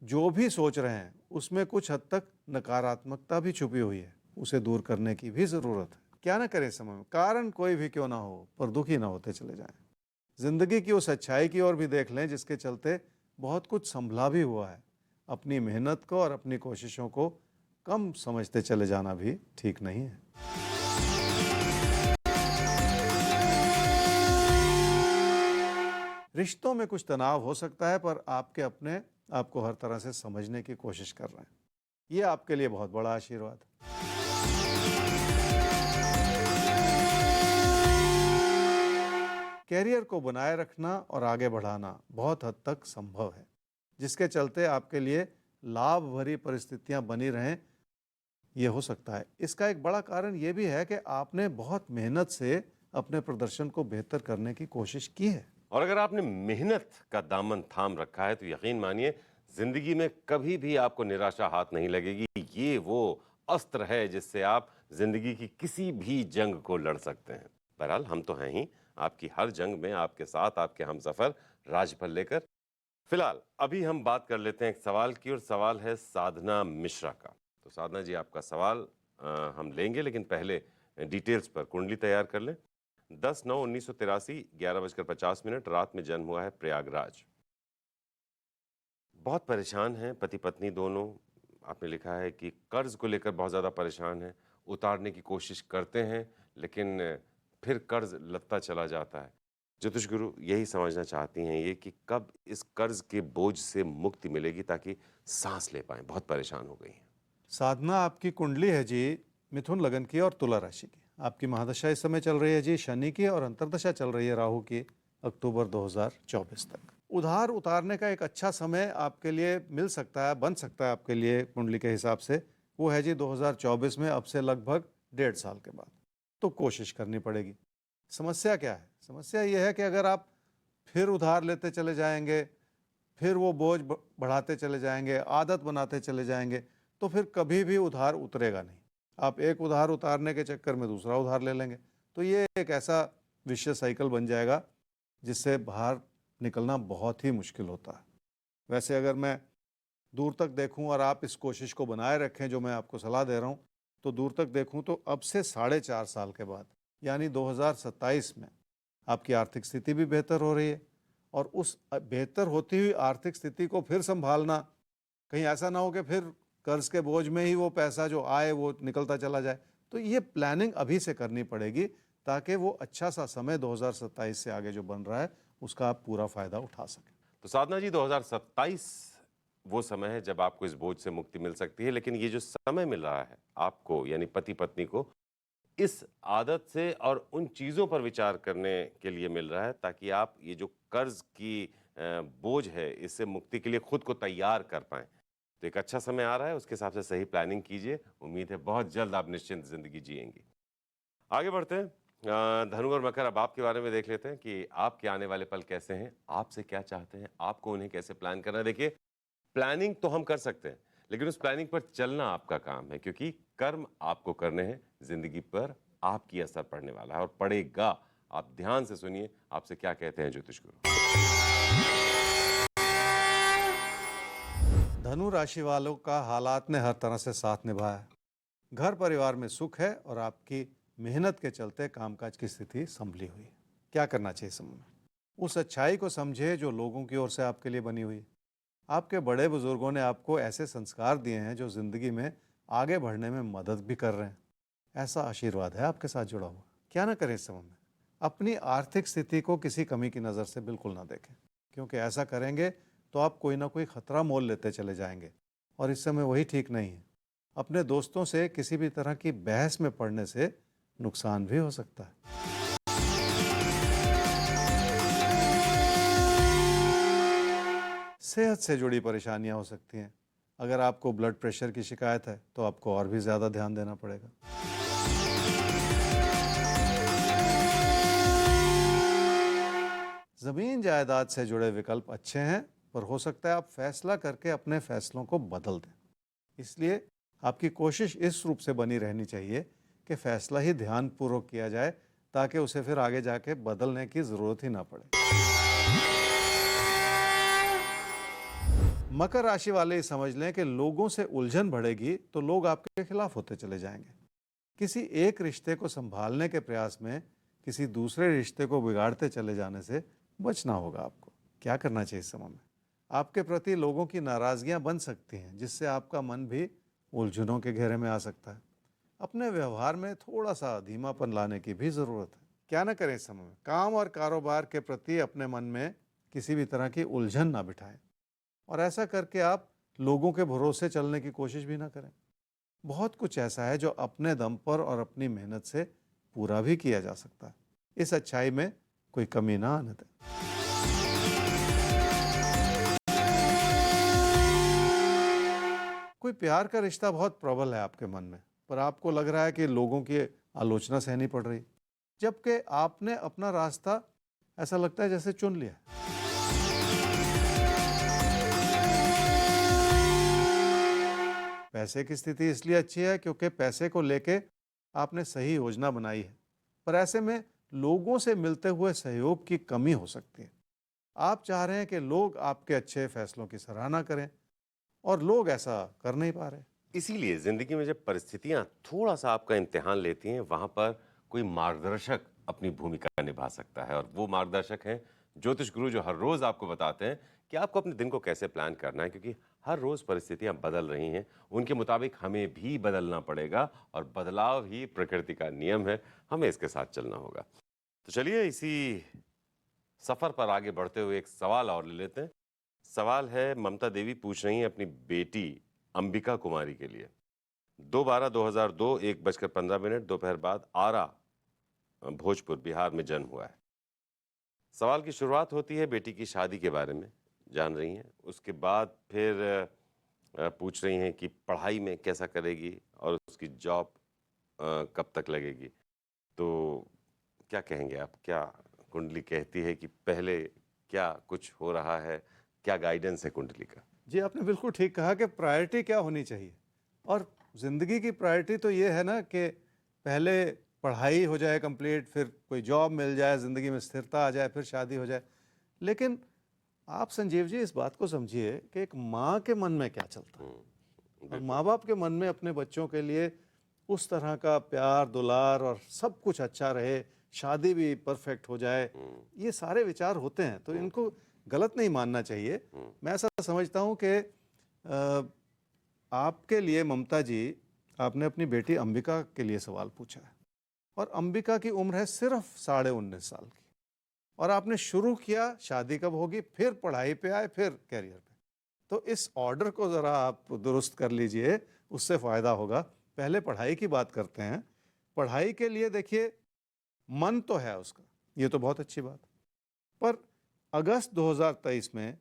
जो भी सोच रहे हैं उसमें कुछ हद तक नकारात्मकता भी छुपी हुई है। उसे दूर करने की भी जरूरत है। क्या ना करें समय में? कारण कोई भी क्यों ना हो, पर दुखी ना होते चले जाएं। जिंदगी की उस अच्छाई की ओर भी देख लें जिसके चलते बहुत कुछ संभला भी हुआ है। अपनी मेहनत को और अपनी कोशिशों को कम समझते चले जाना भी ठीक नहीं है। रिश्तों में कुछ तनाव हो सकता है, पर आपके अपने आपको हर तरह से समझने की कोशिश कर रहे हैं। ये आपके लिए बहुत बड़ा आशीर्वाद है। कैरियर को बनाए रखना और आगे बढ़ाना बहुत हद तक संभव है, जिसके चलते आपके लिए लाभ भरी परिस्थितियां बनी रहें, ये हो सकता है। इसका एक बड़ा कारण ये भी है कि आपने बहुत मेहनत से अपने प्रदर्शन को बेहतर करने की कोशिश की है। और अगर आपने मेहनत का दामन थाम रखा है तो यकीन मानिए जिंदगी में कभी भी आपको निराशा हाथ नहीं लगेगी। ये वो अस्त्र है जिससे आप जिंदगी की किसी भी जंग को लड़ सकते हैं। बहरहाल हम तो हैं ही आपकी हर जंग में आपके साथ, आपके हमसफर राजपल लेकर। फिलहाल अभी हम बात कर लेते हैं एक सवाल की, और सवाल है साधना मिश्रा का। तो साधना जी, आपका सवाल हम लेंगे, लेकिन पहले डिटेल्स पर कुंडली तैयार कर लें। 10/9/1983 11:50 रात में जन्म हुआ है, प्रयागराज। बहुत परेशान हैं पति पत्नी दोनों। आपने लिखा है कि कर्ज को लेकर बहुत ज़्यादा परेशान हैं, उतारने की कोशिश करते हैं लेकिन फिर कर्ज लगता चला जाता है। ज्योतिष गुरु यही समझना चाहती हैं ये कि कब इस कर्ज के बोझ से मुक्ति मिलेगी ताकि सांस ले पाएं। बहुत परेशान हो गई हैं। साधना, आपकी कुंडली है जी मिथुन लगन की और तुला राशि की। आपकी महादशा इस समय चल रही है जी शनि की, और अंतर्दशा चल रही है राहु की अक्टूबर 2024 तक। उधार उतारने का एक अच्छा समय आपके लिए मिल सकता है, बन सकता है आपके लिए कुंडली के हिसाब से। वो है जी 2024 में, अब से लगभग 1.5 साल के बाद। तो कोशिश करनी पड़ेगी। समस्या क्या है? समस्या ये है कि अगर आप फिर उधार लेते चले जाएंगे, फिर वो बोझ बढ़ाते चले जाएंगे, आदत बनाते चले जाएंगे, तो फिर कभी भी उधार उतरेगा नहीं। आप एक उधार उतारने के चक्कर में दूसरा उधार ले लेंगे, तो ये एक ऐसा विशेष साइकिल बन जाएगा जिससे बाहर निकलना बहुत ही मुश्किल होता है। वैसे अगर मैं दूर तक देखूं और आप इस कोशिश को बनाए रखें जो मैं आपको सलाह दे रहा हूं, तो दूर तक देखूं तो अब से 4.5 साल के बाद यानी 2027 में आपकी आर्थिक स्थिति भी बेहतर हो रही है, और उस बेहतर होती हुई आर्थिक स्थिति को फिर संभालना, कहीं ऐसा ना हो कि फिर कर्ज के बोझ में ही वो पैसा जो आए वो निकलता चला जाए। तो ये प्लानिंग अभी से करनी पड़ेगी ताकि वो अच्छा सा समय 2027 से आगे जो बन रहा है उसका आप पूरा फायदा उठा सकें। तो साधना जी, 2027 वो समय है जब आपको इस बोझ से मुक्ति मिल सकती है, लेकिन ये जो समय मिल रहा है आपको यानी पति पत्नी को, इस आदत से और उन चीज़ों पर विचार करने के लिए मिल रहा है ताकि आप ये जो कर्ज की बोझ है इससे मुक्ति के लिए खुद को तैयार कर पाएं। तो एक अच्छा समय आ रहा है, उसके हिसाब से सही प्लानिंग कीजिए। उम्मीद है बहुत जल्द आप निश्चिंत जिंदगी जिएंगी। आगे बढ़ते हैं धनु और मकर। अब आपके बारे में देख लेते हैं कि आपके आने वाले पल कैसे हैं, आपसे क्या चाहते हैं, आपको उन्हें कैसे प्लान करना है। देखिए, प्लानिंग तो हम कर सकते हैं, लेकिन उस प्लानिंग पर चलना आपका काम है, क्योंकि कर्म आपको करने हैं, जिंदगी पर आपकी असर पड़ने वाला है और पड़ेगा। आप ध्यान से सुनिए आपसे क्या कहते हैं ज्योतिष गुरु। धनु राशि वालों का हालात ने हर तरह से साथ निभाया है। घर परिवार में सुख है और आपकी मेहनत के चलते कामकाज की स्थिति संभली हुई है। क्या करना चाहिए इस समय में? उस अच्छाई को समझे जो लोगों की ओर से आपके लिए बनी हुई है। आपके बड़े बुजुर्गों ने आपको ऐसे संस्कार दिए हैं जो जिंदगी में आगे बढ़ने में मदद भी कर रहे हैं। ऐसा आशीर्वाद है आपके साथ जुड़ा हुआ। क्या ना करें इस समय में? अपनी आर्थिक स्थिति को किसी कमी की नज़र से बिल्कुल ना देखें, क्योंकि ऐसा करेंगे तो आप कोई ना कोई खतरा मोल लेते चले जाएंगे और इस समय वही ठीक नहीं है। अपने दोस्तों से किसी भी तरह की बहस में पड़ने से नुकसान भी हो सकता है। सेहत से जुड़ी परेशानियां हो सकती हैं। अगर आपको ब्लड प्रेशर की शिकायत है तो आपको और भी ज़्यादा ध्यान देना पड़ेगा। ज़मीन जायदाद से जुड़े विकल्प अच्छे हैं, पर हो सकता है आप फैसला करके अपने फैसलों को बदल दें। इसलिए आपकी कोशिश इस रूप से बनी रहनी चाहिए कि फैसला ही ध्यानपूर्वक किया जाए, ताकि उसे फिर आगे जाके बदलने की ज़रूरत ही ना पड़े। मकर राशि वाले ये समझ लें कि लोगों से उलझन बढ़ेगी तो लोग आपके खिलाफ होते चले जाएंगे। किसी एक रिश्ते को संभालने के प्रयास में किसी दूसरे रिश्ते को बिगाड़ते चले जाने से बचना होगा आपको। क्या करना चाहिए इस समय में? आपके प्रति लोगों की नाराजगियां बन सकती हैं, जिससे आपका मन भी उलझनों के घेरे में आ सकता है। अपने व्यवहार में थोड़ा सा धीमापन लाने की भी ज़रूरत है। क्या ना करें इस समय में? काम और कारोबार के प्रति अपने मन में किसी भी तरह की उलझन ना बिठाएं और ऐसा करके आप लोगों के भरोसे चलने की कोशिश भी ना करें। बहुत कुछ ऐसा है जो अपने दम पर और अपनी मेहनत से पूरा भी किया जा सकता है। इस अच्छाई में कोई कमी ना आने दें। कोई प्यार का रिश्ता बहुत प्रबल है आपके मन में, पर आपको लग रहा है कि लोगों की आलोचना सहनी पड़ रही, जबकि आपने अपना रास्ता ऐसा लगता है जैसे चुन लिया है। पैसे की स्थिति इसलिए अच्छी है क्योंकि पैसे को लेके आपने सही योजना बनाई है, पर ऐसे में लोगों से मिलते हुए सहयोग की कमी हो सकती है। आप चाह रहे हैं कि लोग आपके अच्छे फैसलों की सराहना करें और लोग ऐसा कर नहीं पा रहे। इसीलिए जिंदगी में जब परिस्थितियां थोड़ा सा आपका इम्तिहान लेती हैं, वहां पर कोई मार्गदर्शक अपनी भूमिका निभा सकता है, और वो मार्गदर्शक हैं ज्योतिष गुरु, जो हर रोज आपको बताते हैं कि आपको अपने दिन को कैसे प्लान करना है, क्योंकि हर रोज परिस्थितियां बदल रही हैं। उनके मुताबिक हमें भी बदलना पड़ेगा और बदलाव ही प्रकृति का नियम है, हमें इसके साथ चलना होगा। तो चलिए इसी सफर पर आगे बढ़ते हुए एक सवाल और ले लेते हैं। सवाल है, ममता देवी पूछ रही हैं अपनी बेटी अंबिका कुमारी के लिए। 2/12/2002 1:15 दोपहर बाद आरा, भोजपुर, बिहार में जन्म हुआ है। सवाल की शुरुआत होती है बेटी की शादी के बारे में जान रही हैं, उसके बाद फिर पूछ रही हैं कि पढ़ाई में कैसा करेगी और उसकी जॉब कब तक लगेगी। तो क्या कहेंगे आप? क्या कुंडली कहती है कि पहले क्या कुछ हो रहा है? क्या गाइडेंस है कुंडली का? जी, आपने बिल्कुल ठीक कहा कि प्रायोरिटी क्या होनी चाहिए, और ज़िंदगी की प्रायोरिटी तो ये है ना कि पहले पढ़ाई हो जाए कंप्लीट, फिर कोई जॉब मिल जाए, ज़िंदगी में स्थिरता आ जाए, फिर शादी हो जाए। लेकिन आप संजीव जी इस बात को समझिए कि एक माँ के मन में क्या चलता है, और माँ बाप के मन में अपने बच्चों के लिए उस तरह का प्यार दुलार और सब कुछ अच्छा रहे, शादी भी परफेक्ट हो जाए, ये सारे विचार होते हैं। तो इनको गलत नहीं मानना चाहिए। मैं ऐसा समझता हूँ कि आपके लिए ममता जी, आपने अपनी बेटी अंबिका के लिए सवाल पूछा है, और अंबिका की उम्र है सिर्फ 19.5 साल की, और आपने शुरू किया शादी कब होगी, फिर पढ़ाई पे आए, फिर कैरियर पे। तो इस ऑर्डर को ज़रा आप दुरुस्त कर लीजिए, उससे फ़ायदा होगा। पहले पढ़ाई की बात करते हैं। पढ़ाई के लिए देखिए, मन तो है उसका, ये तो बहुत अच्छी बात, पर अगस्त 2023 में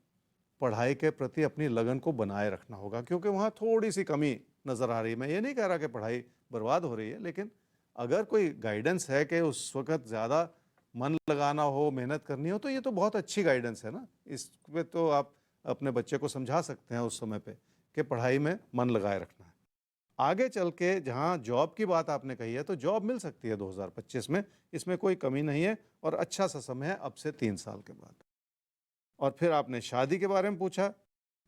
पढ़ाई के प्रति अपनी लगन को बनाए रखना होगा, क्योंकि वहाँ थोड़ी सी कमी नज़र आ रही है। मैं ये नहीं कह रहा कि पढ़ाई बर्बाद हो रही है, लेकिन अगर कोई गाइडेंस है कि उस वक़्त ज़्यादा मन लगाना हो, मेहनत करनी हो, तो ये तो बहुत अच्छी गाइडेंस है ना। इस पे तो आप अपने बच्चे को समझा सकते हैं उस समय पे कि पढ़ाई में मन लगाए रखना है। आगे चल के जहाँ जॉब की बात आपने कही है, तो जॉब मिल सकती है 2025 में, इसमें कोई कमी नहीं है और अच्छा सा समय है अब से 3 साल के बाद। और फिर आपने शादी के बारे में पूछा,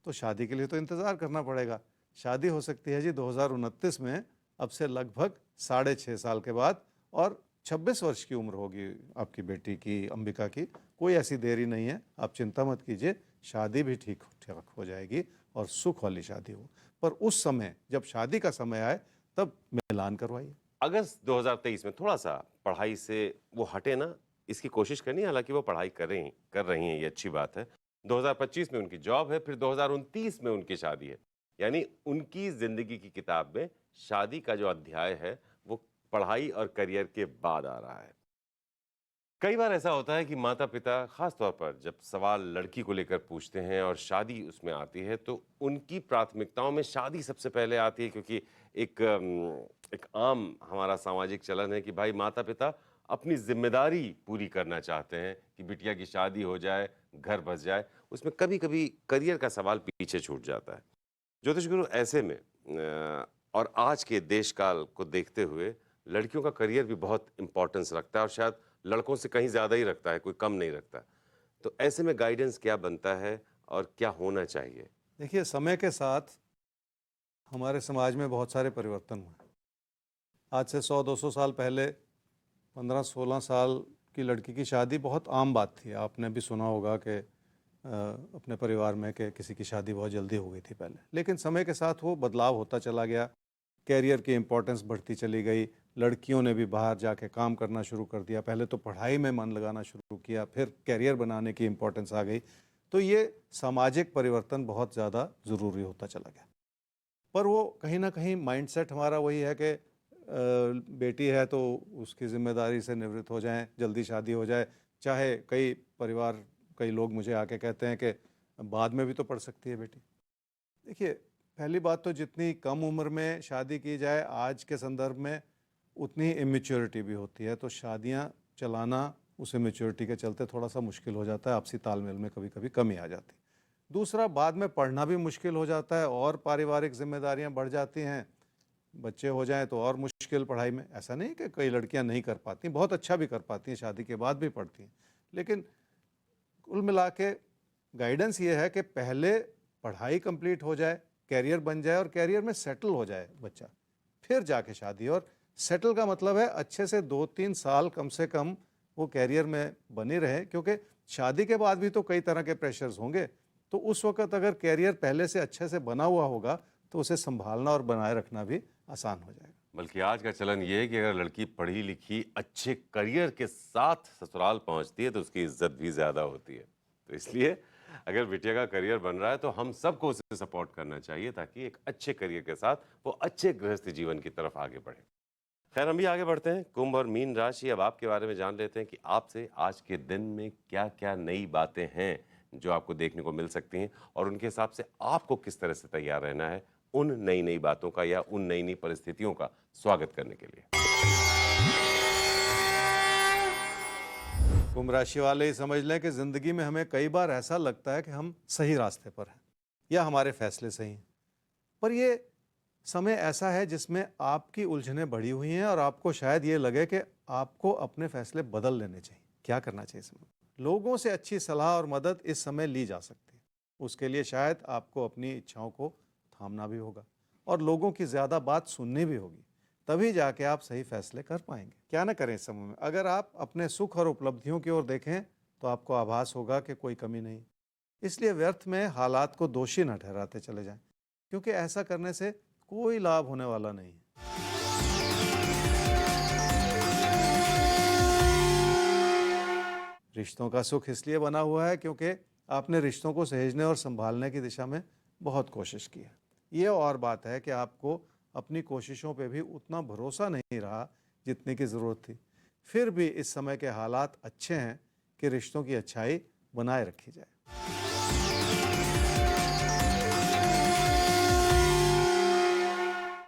तो शादी के लिए तो इंतज़ार करना पड़ेगा। शादी हो सकती है जी 2029 में, अब से लगभग 6.5 साल के बाद, और 26 वर्ष की उम्र होगी आपकी बेटी की, अंबिका की। कोई ऐसी देरी नहीं है, आप चिंता मत कीजिए, शादी भी ठीक ठाक हो जाएगी और सुख वाली शादी हो। पर उस समय जब शादी का समय आए तब मिलान करवाइए। अगस्त 2023 में थोड़ा सा पढ़ाई से वो हटे ना, इसकी कोशिश करनी है। हालांकि वो पढ़ाई कर रही हैं, ये अच्छी बात है। 2025 में उनकी जॉब है, फिर 2029 में उनकी शादी है। यानी उनकी जिंदगी की किताब में शादी का जो अध्याय है वो पढ़ाई और करियर के बाद आ रहा है। कई बार ऐसा होता है कि माता पिता खास तौर पर जब सवाल लड़की को लेकर पूछते हैं और शादी उसमें आती है, तो उनकी प्राथमिकताओं में शादी सबसे पहले आती है। क्योंकि एक आम हमारा सामाजिक चलन है कि भाई माता पिता अपनी जिम्मेदारी पूरी करना चाहते हैं कि बिटिया की शादी हो जाए, घर बस जाए। उसमें कभी कभी करियर का सवाल पीछे छूट जाता है। ज्योतिष गुरु, ऐसे में और आज के देश काल को देखते हुए लड़कियों का करियर भी बहुत इंपॉर्टेंस रखता है, और शायद लड़कों से कहीं ज़्यादा ही रखता है, कोई कम नहीं रखता। तो ऐसे में गाइडेंस क्या बनता है और क्या होना चाहिए? देखिए, समय के साथ हमारे समाज में बहुत सारे परिवर्तन हुए। आज से 100-200 साल पहले 15-16 साल की लड़की की शादी बहुत आम बात थी। आपने भी सुना होगा कि अपने परिवार में कि किसी की शादी बहुत जल्दी हो गई थी पहले। लेकिन समय के साथ वो बदलाव होता चला गया, कैरियर की इम्पोर्टेंस बढ़ती चली गई, लड़कियों ने भी बाहर जाके काम करना शुरू कर दिया। पहले तो पढ़ाई में मन लगाना शुरू किया, फिर कैरियर बनाने की इम्पोर्टेंस आ गई। तो ये सामाजिक परिवर्तन बहुत ज़्यादा ज़रूरी होता चला गया। पर वो कहीं ना कहीं माइंडसेट हमारा वही है कि बेटी है तो उसकी ज़िम्मेदारी से निवृत्त हो जाएं, जल्दी शादी हो जाए। चाहे कई लोग मुझे आके कहते हैं कि बाद में भी तो पढ़ सकती है बेटी। देखिए, पहली बात तो जितनी कम उम्र में शादी की जाए आज के संदर्भ में, उतनी इमेच्योरिटी भी होती है। तो शादियां चलाना उस इमेच्योरिटी के चलते थोड़ा सा मुश्किल हो जाता है, आपसी तालमेल में कभी कभी कमी आ जाती है। दूसरा, बाद में पढ़ना भी मुश्किल हो जाता है और पारिवारिक जिम्मेदारियां बढ़ जाती हैं। बच्चे हो जाएं तो और मुश्किल पढ़ाई में। ऐसा नहीं कि कई लड़कियां नहीं कर पाती, बहुत अच्छा भी कर पाती हैं, शादी के बाद भी पढ़ती हैं। लेकिन कुल मिला के गाइडेंस ये है कि पहले पढ़ाई कंप्लीट हो जाए, कैरियर बन जाए और कैरियर में सेटल हो जाए बच्चा, फिर जाके शादी। और सेटल का मतलब है अच्छे से 2-3 साल कम से कम वो कैरियर में बने रहे, क्योंकि शादी के बाद भी तो कई तरह के प्रेशर्स होंगे। तो उस वक्त अगर कैरियर पहले से अच्छे से बना हुआ होगा तो उसे संभालना और बनाए रखना भी आसान हो जाएगा। बल्कि आज का चलन ये है कि अगर लड़की पढ़ी लिखी अच्छे करियर के साथ ससुराल पहुंचती है तो उसकी इज्जत भी ज्यादा होती है। तो इसलिए अगर बिटिया का करियर बन रहा है तो हम सबको उसे सपोर्ट करना चाहिए, ताकि एक अच्छे करियर के साथ वो अच्छे गृहस्थ जीवन की तरफ आगे बढ़े। खैर, हम भी आगे बढ़ते हैं। कुंभ और मीन राशि, अब आपके बारे में जान लेते हैं कि आपसे आज के दिन में क्या क्या नई बातें हैं जो आपको देखने को मिल सकती हैं, और उनके हिसाब से आपको किस तरह से तैयार रहना है उन नई नई बातों का या उन नई नई परिस्थितियों का स्वागत करने के लिए। कुंभ राशि वाले ही समझ लें कि ज़िंदगी में हमें कई बार ऐसा लगता है कि हम सही रास्ते पर हैं या हमारे फैसले सही हैं। पर ये समय ऐसा है जिसमें आपकी उलझनें बढ़ी हुई हैं और आपको शायद ये लगे कि आपको अपने फैसले बदल लेने चाहिए। क्या करना चाहिए इस समय? लोगों से अच्छी सलाह और मदद इस समय ली जा सकती है। उसके लिए शायद आपको अपनी इच्छाओं को थामना भी होगा और लोगों की ज़्यादा बात सुननी भी होगी, तभी जाके आप सही फैसले कर पाएंगे। क्या ना करें इस समय में? अगर आप अपने सुख और उपलब्धियों की ओर देखें तो आपको आभास होगा कि कोई कमी नहीं। इसलिए व्यर्थ में हालात को दोषी न ठहराते चले जाएं, क्योंकि ऐसा करने से कोई लाभ होने वाला नहीं है। रिश्तों का सुख इसलिए बना हुआ है क्योंकि आपने रिश्तों को सहेजने और संभालने की दिशा में बहुत कोशिश की है। ये और बात है कि आपको अपनी कोशिशों पे भी उतना भरोसा नहीं रहा जितने की ज़रूरत थी। फिर भी इस समय के हालात अच्छे हैं कि रिश्तों की अच्छाई बनाए रखी जाए।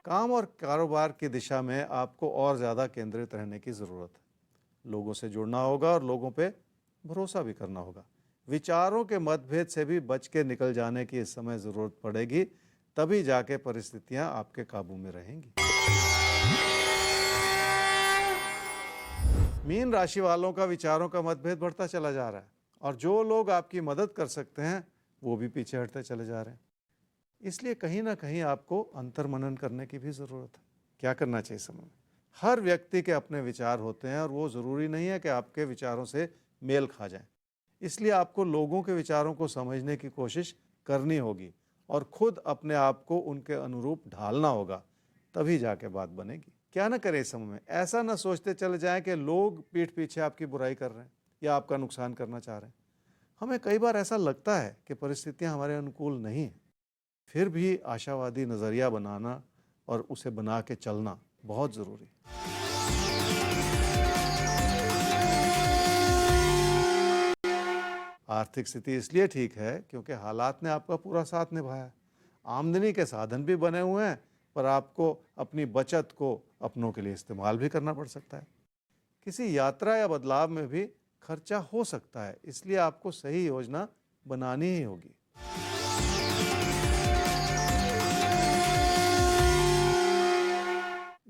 काम और कारोबार की दिशा में आपको और ज़्यादा केंद्रित रहने की ज़रूरत है। लोगों से जुड़ना होगा और लोगों पे भरोसा भी करना होगा। विचारों के मतभेद से भी बच के निकल जाने की इस समय ज़रूरत पड़ेगी, तभी जाके परिस्थितियां आपके काबू में रहेंगी। मीन राशि वालों का विचारों का मतभेद बढ़ता चला जा रहा है और जो लोग आपकी मदद कर सकते हैं वो भी पीछे हटते चले जा रहे हैं। इसलिए कहीं ना कहीं आपको अंतर्मनन करने की भी ज़रूरत है। क्या करना चाहिए समय में? हर व्यक्ति के अपने विचार होते हैं और वो ज़रूरी नहीं है कि आपके विचारों से मेल खा जाएं। इसलिए आपको लोगों के विचारों को समझने की कोशिश करनी होगी और खुद अपने आप को उनके अनुरूप ढालना होगा, तभी जाके बात बनेगी। क्या ना करें इस समय में? ऐसा ना सोचते चले जाएं कि लोग पीठ पीछे आपकी बुराई कर रहे हैं या आपका नुकसान करना चाह रहे हैं। हमें कई बार ऐसा लगता है कि परिस्थितियां हमारे अनुकूल नहीं हैं, फिर भी आशावादी नज़रिया बनाना और उसे बना के चलना बहुत ज़रूरी है। आर्थिक स्थिति इसलिए ठीक है क्योंकि हालात ने आपका पूरा साथ निभाया। आमदनी के साधन भी बने हुए हैं, पर आपको अपनी बचत को अपनों के लिए इस्तेमाल भी करना पड़ सकता है। किसी यात्रा या बदलाव में भी खर्चा हो सकता है, इसलिए आपको सही योजना बनानी ही होगी।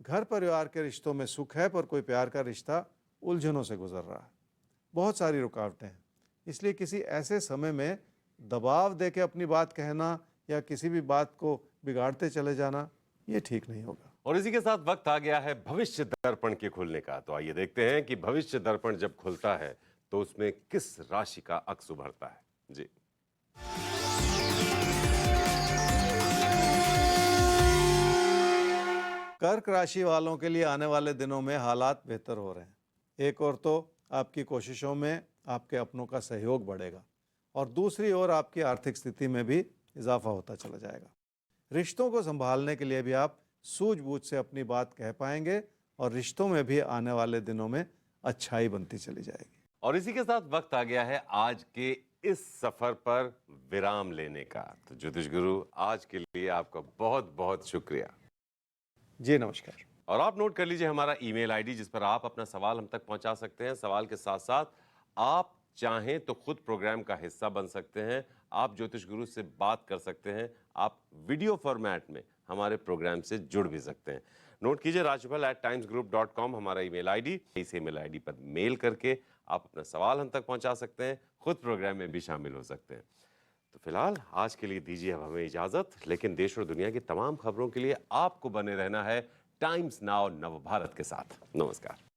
घर परिवार के रिश्तों में सुख है, पर कोई प्यार का रिश्ता उलझनों से गुजर रहा है। बहुत सारी रुकावटें हैं, इसलिए किसी ऐसे समय में दबाव दे के अपनी बात कहना या किसी भी बात को बिगाड़ते चले जाना, ये ठीक नहीं होगा। और इसी के साथ वक्त आ गया है भविष्य दर्पण के खुलने का। तो आइए देखते हैं कि भविष्य दर्पण जब खुलता है तो उसमें किस राशि का अक्स उभरता है। जी, कर्क राशि वालों के लिए आने वाले दिनों में हालात बेहतर हो रहे हैं। एक ओर तो आपकी कोशिशों में आपके अपनों का सहयोग बढ़ेगा और दूसरी ओर आपकी आर्थिक स्थिति में भी इजाफा होता चला जाएगा। रिश्तों को संभालने के लिए भी आप सूझबूझ से अपनी बात कह पाएंगे और रिश्तों में भी आने वाले दिनों में अच्छाई बनती चली जाएगी। और इसी के साथ वक्त आ गया है आज के इस सफर पर विराम लेने का। तो ज्योतिष गुरु, आज के लिए आपका बहुत बहुत शुक्रिया। जी नमस्कार। और आप नोट कर लीजिए हमारा ईमेल आईडी, जिस पर आप अपना सवाल हम तक पहुंचा सकते हैं। सवाल के साथ साथ आप चाहें तो खुद प्रोग्राम का हिस्सा बन सकते हैं, आप ज्योतिष गुरु से बात कर सकते हैं, आप वीडियो फॉर्मेट में हमारे प्रोग्राम से जुड़ भी सकते हैं। नोट कीजिए, rajpal@timesgroup.com हमारा ईमेल आईडी। इस ईमेल आईडी पर मेल करके आप अपना सवाल हम तक पहुंचा सकते हैं, खुद प्रोग्राम में भी शामिल हो सकते हैं। तो फिलहाल आज के लिए दीजिए अब हमें इजाजत, लेकिन देश और दुनिया की तमाम खबरों के लिए आपको बने रहना है टाइम्स नाउ नव भारत के साथ। नमस्कार।